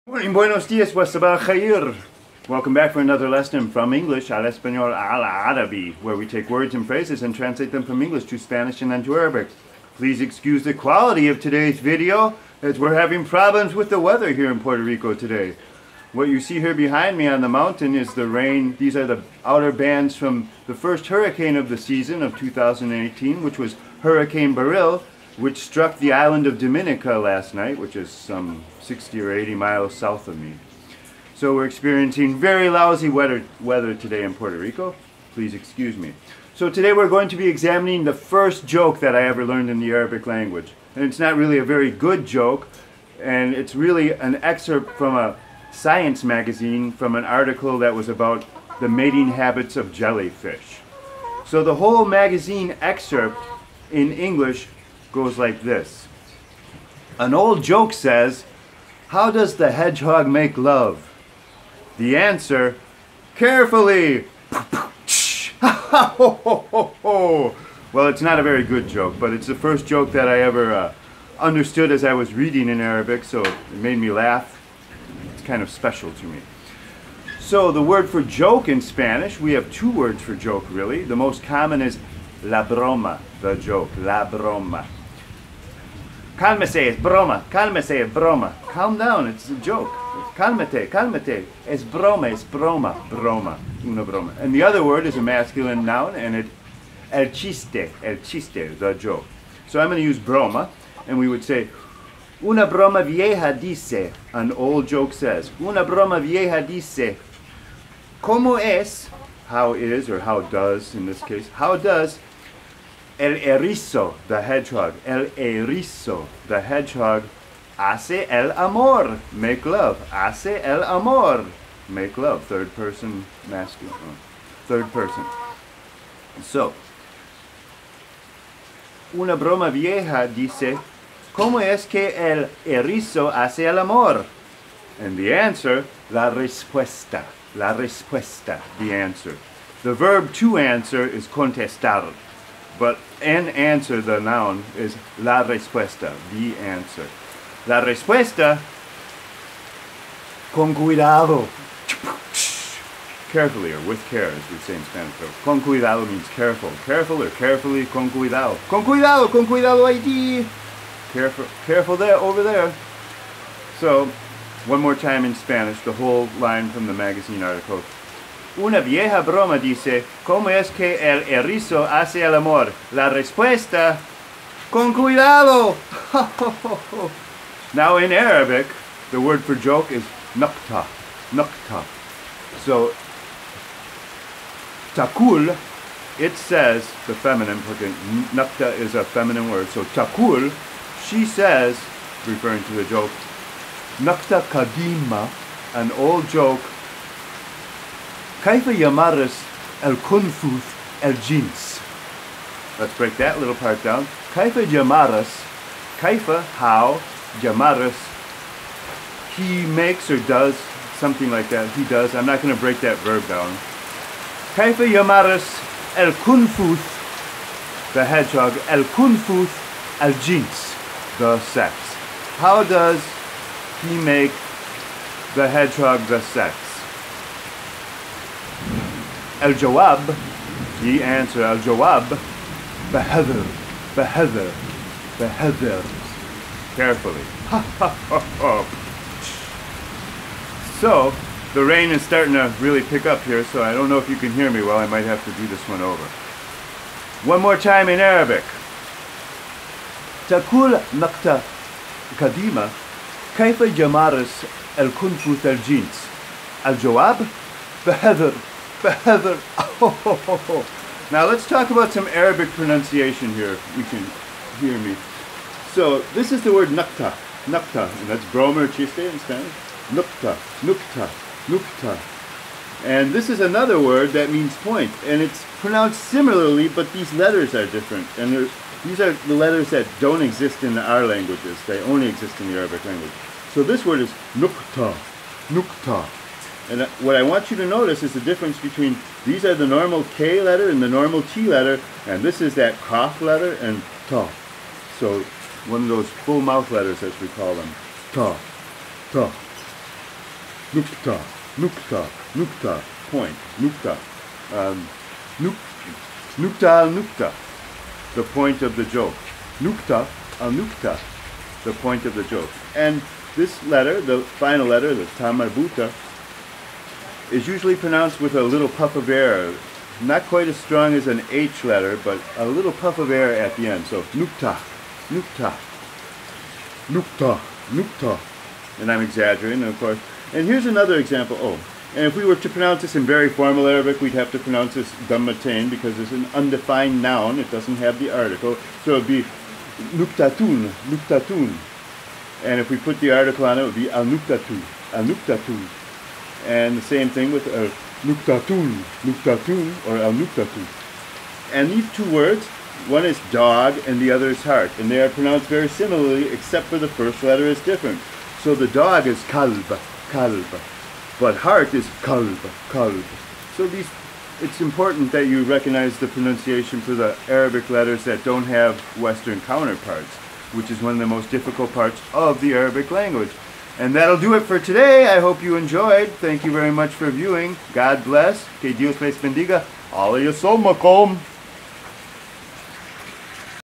Morning, buenos dias, wa sabah khair. Welcome back for another lesson from English al Español al Arabi, where we take words and phrases and translate them from English to Spanish and then to Arabic. Please excuse the quality of today's video, as we're having problems with the weather here in Puerto Rico today. What you see here behind me on the mountain is the rain. These are the outer bands from the first hurricane of the season of 2018, which was Hurricane Baril, which struck the island of Dominica last night, which is some 60 or 80 miles south of me. So we're experiencing very lousy weather today in Puerto Rico. Please excuse me. So today we're going to be examining the first joke that I ever learned in the Arabic language. And it's not really a very good joke, and it's really an excerpt from a science magazine from an article that was about the mating habits of jellyfish. So the whole magazine excerpt in English goes like this. An old joke says, "How does the hedgehog make love?" The answer, "Carefully." Well, it's not a very good joke, but it's the first joke that I ever understood as I was reading in Arabic, so it made me laugh. It's kind of special to me. So the word for joke in Spanish, we have two words for joke really. The most common is la broma, the joke, la broma. Cálmese, es broma. Cálmese, es broma. Calm down, it's a joke. Cálmate, cálmate. Es broma, broma. Una broma. And the other word is a masculine noun, and it's el chiste, the joke. So I'm going to use broma, and we would say, una broma vieja dice, an old joke says. Una broma vieja dice, ¿cómo es, how is, or how does in this case, how does el erizo, the hedgehog, el erizo, the hedgehog, hace el amor, make love, hace el amor, make love, third person masculine, third person. So, una broma vieja dice, ¿cómo es que el erizo hace el amor? And the answer, la respuesta, the answer. The verb to answer is contestar. But an answer, the noun, is la respuesta, the answer. La respuesta, con cuidado. Carefully, or with care, as we say in Spanish. So, con cuidado means careful. Careful or carefully, con cuidado. Con cuidado allí. Careful there, over there. So, one more time in Spanish, the whole line from the magazine article. Una vieja broma dice, ¿cómo es que el erizo hace el amor? La respuesta, con cuidado. Now in Arabic, the word for joke is nukta. So, taqul, it says, the feminine, because nukta is a feminine word, so taqul, she says, referring to the joke, نكتة قديمة, an old joke, كيف يامرس القنفذ الجنس. Let's break that little part down. كيف يامرس, كيف, how, يامرس, he makes or does, something like that, he does. I'm not going to break that verb down. كيف يامرس القنفذ, the hedgehog, القنفذ الجنس, the sex. How does he make the hedgehog the sex? الجواب, the answer, الجواب, بحذر, carefully. So, the rain is starting to really pick up here, so I don't know if you can hear me well. I might have to do this one over. One more time in Arabic. تقول نكتة قديمة كيف يامرس القنفذ الجنس. الجواب بحذر. Now let's talk about some Arabic pronunciation here, if you can hear me. So this is the word nukta, and that's broma or chiste in Spanish. Nukta. And this is another word that means point, and it's pronounced similarly, but these letters are different. And these are the letters that don't exist in our languages. They only exist in the Arabic language. So this word is nukta. And what I want you to notice is the difference between, these are the normal K letter and the normal T letter, and this is that cough letter and ta. So one of those full mouth letters, as we call them. Ta. Nukta, nukta, nukta, point, nukta. Nukta al nukta, the point of the joke. Nukta al nukta, the point of the joke. And this letter, the final letter, the ta marbuta, is usually pronounced with a little puff of air. Not quite as strong as an H letter, but a little puff of air at the end. So nukta, nukta, nukta, nukta. And I'm exaggerating, of course. And here's another example. Oh, and if we were to pronounce this in very formal Arabic, we'd have to pronounce this dammatain because it's an undefined noun. It doesn't have the article. So it would be nuktatun, nuktatun. And if we put the article on it, it would be al-nuktatu, al-nuktatu. And the same thing with nuktatun, nuktatun, or al-nuktatu. And these two words, one is dog and the other is heart. And they are pronounced very similarly, except for the first letter is different. So the dog is kalb, kalb. But heart is kalb, kalb. So it's important that you recognize the pronunciation for the Arabic letters that don't have Western counterparts, which is one of the most difficult parts of the Arabic language. And that'll do it for today. I hope you enjoyed. Thank you very much for viewing. God bless. Que Dios les bendiga. Ala yasomakom.